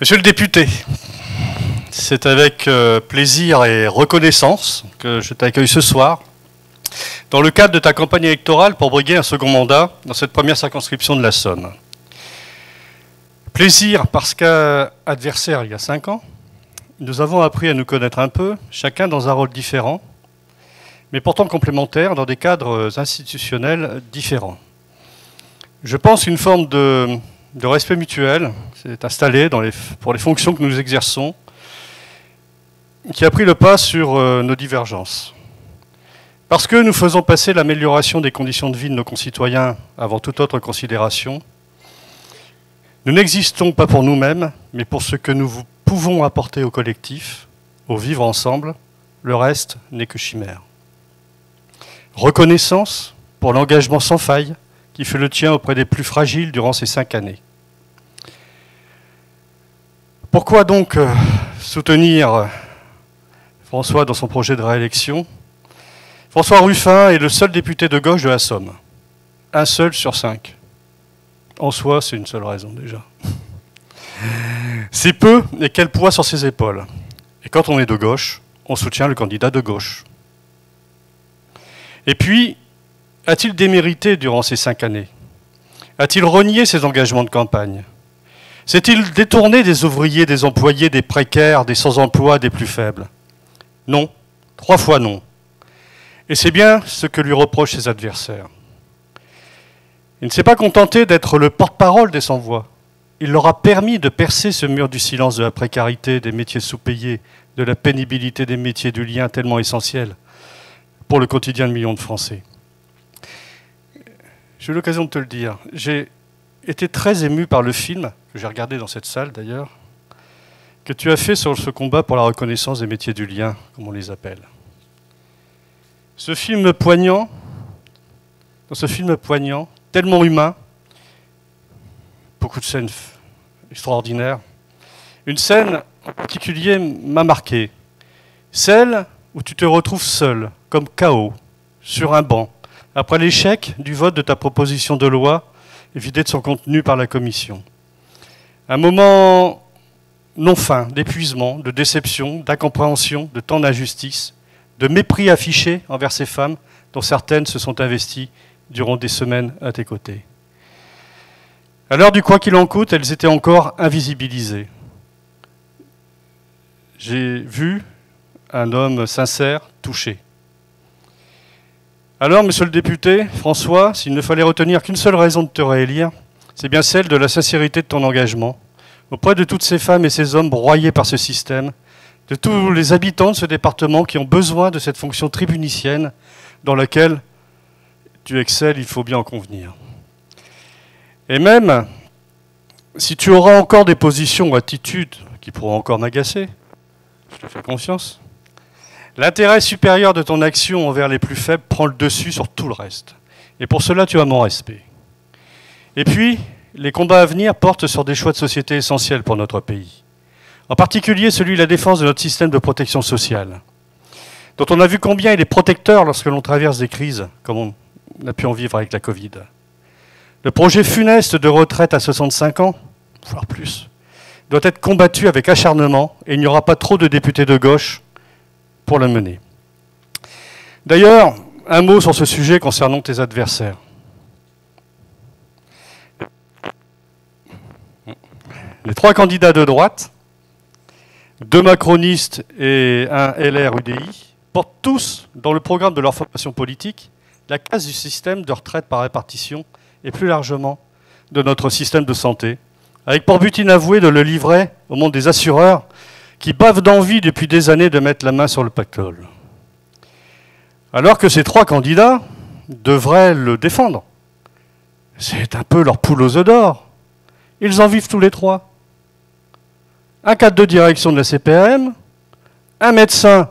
Monsieur le député, c'est avec plaisir et reconnaissance que je t'accueille ce soir dans le cadre de ta campagne électorale pour briguer un second mandat dans cette première circonscription de la Somme. Plaisir parce qu'adversaire il y a 5 ans, nous avons appris à nous connaître un peu, chacun dans un rôle différent, mais pourtant complémentaires dans des cadres institutionnels différents. Je pense qu'une forme de respect mutuel s'est installée pour les fonctions que nous exerçons, qui a pris le pas sur nos divergences. Parce que nous faisons passer l'amélioration des conditions de vie de nos concitoyens avant toute autre considération, nous n'existons pas pour nous-mêmes, mais pour ce que nous pouvons apporter au collectif, au vivre ensemble. Le reste n'est que chimère. Reconnaissance pour l'engagement sans faille qui fait le tien auprès des plus fragiles durant ces 5 années. Pourquoi donc soutenir François dans son projet de réélection? François Ruffin est le seul député de gauche de la Somme. Un seul sur 5. En soi, c'est une seule raison déjà. C'est peu et quel poids sur ses épaules. Et quand on est de gauche, on soutient le candidat de gauche. Et puis, a-t-il démérité durant ces 5 années? A-t-il renié ses engagements de campagne? S'est-il détourné des ouvriers, des employés, des précaires, des sans-emploi, des plus faibles? Non. 3 fois non. Et c'est bien ce que lui reprochent ses adversaires. Il ne s'est pas contenté d'être le porte-parole des sans-voix. Il leur a permis de percer ce mur du silence de la précarité, des métiers sous-payés, de la pénibilité des métiers du lien tellement essentiels pour le quotidien de millions de Français. J'ai eu l'occasion de te le dire. J'ai été très ému par le film, que j'ai regardé dans cette salle d'ailleurs, que tu as fait sur ce combat pour la reconnaissance des métiers du lien, comme on les appelle. Ce film poignant, tellement humain, beaucoup de scènes extraordinaires. Une scène en particulier m'a marqué. Celle où tu te retrouves seul, comme KO, sur un banc, après l'échec du vote de ta proposition de loi, vidée de son contenu par la commission. Un moment non fin, d'épuisement, de déception, d'incompréhension, de tant d'injustice, de mépris affiché envers ces femmes dont certaines se sont investies durant des semaines à tes côtés. À l'heure du quoi qu'il en coûte, elles étaient encore invisibilisées. J'ai vu un homme sincère touché. Alors, monsieur le député, François, s'il ne fallait retenir qu'une seule raison de te réélire, c'est bien celle de la sincérité de ton engagement auprès de toutes ces femmes et ces hommes broyés par ce système, de tous les habitants de ce département qui ont besoin de cette fonction tribunicienne dans laquelle tu excelles, il faut bien en convenir. Et même, si tu auras encore des positions ou attitudes qui pourront encore m'agacer, je te fais confiance, l'intérêt supérieur de ton action envers les plus faibles prend le dessus sur tout le reste. Et pour cela, tu as mon respect. Et puis, les combats à venir portent sur des choix de société essentiels pour notre pays. En particulier celui de la défense de notre système de protection sociale, dont on a vu combien il est protecteur lorsque l'on traverse des crises, comme on a pu en vivre avec la Covid. Le projet funeste de retraite à 65 ans, voire plus, doit être combattu avec acharnement et il n'y aura pas trop de députés de gauche pour le mener. D'ailleurs, un mot sur ce sujet concernant tes adversaires. Les 3 candidats de droite, 2 macronistes et un LR UDI, portent tous dans le programme de leur formation politique la casse du système de retraite par répartition et plus largement de notre système de santé, avec pour but inavoué de le livrer au monde des assureurs qui bavent d'envie depuis des années de mettre la main sur le pactole. Alors que ces 3 candidats devraient le défendre. C'est un peu leur poule aux œufs d'or. Ils en vivent tous les 3. Un cadre de direction de la CPAM, un médecin,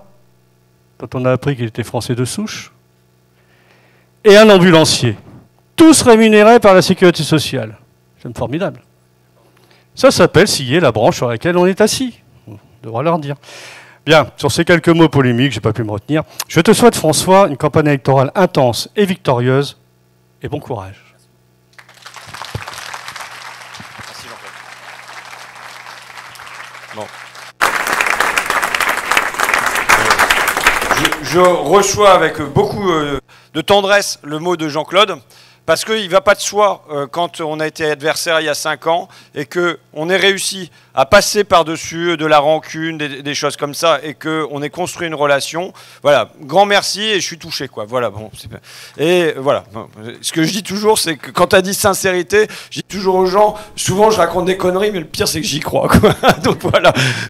dont on a appris qu'il était français de souche, et un ambulancier. Tous rémunérés par la sécurité sociale. C'est formidable. Ça s'appelle scier la branche sur laquelle on est assis. On devra leur dire. Bien, sur ces quelques mots polémiques, je n'ai pas pu me retenir. Je te souhaite, François, une campagne électorale intense et victorieuse, et bon courage. Bon. Je reçois avec beaucoup de tendresse le mot de Jean-Claude, parce qu'il ne va pas de soi quand on a été adversaire il y a 5 ans et qu'on ait réussi à passer par-dessus de la rancune, des choses comme ça, et qu'on ait construit une relation. Voilà, grand merci et je suis touché, quoi. Voilà, bon, et voilà. Ce que je dis toujours, c'est que quand tu as dit sincérité, je dis toujours aux gens, souvent je raconte des conneries, mais le pire c'est que j'y crois, quoi. Donc voilà.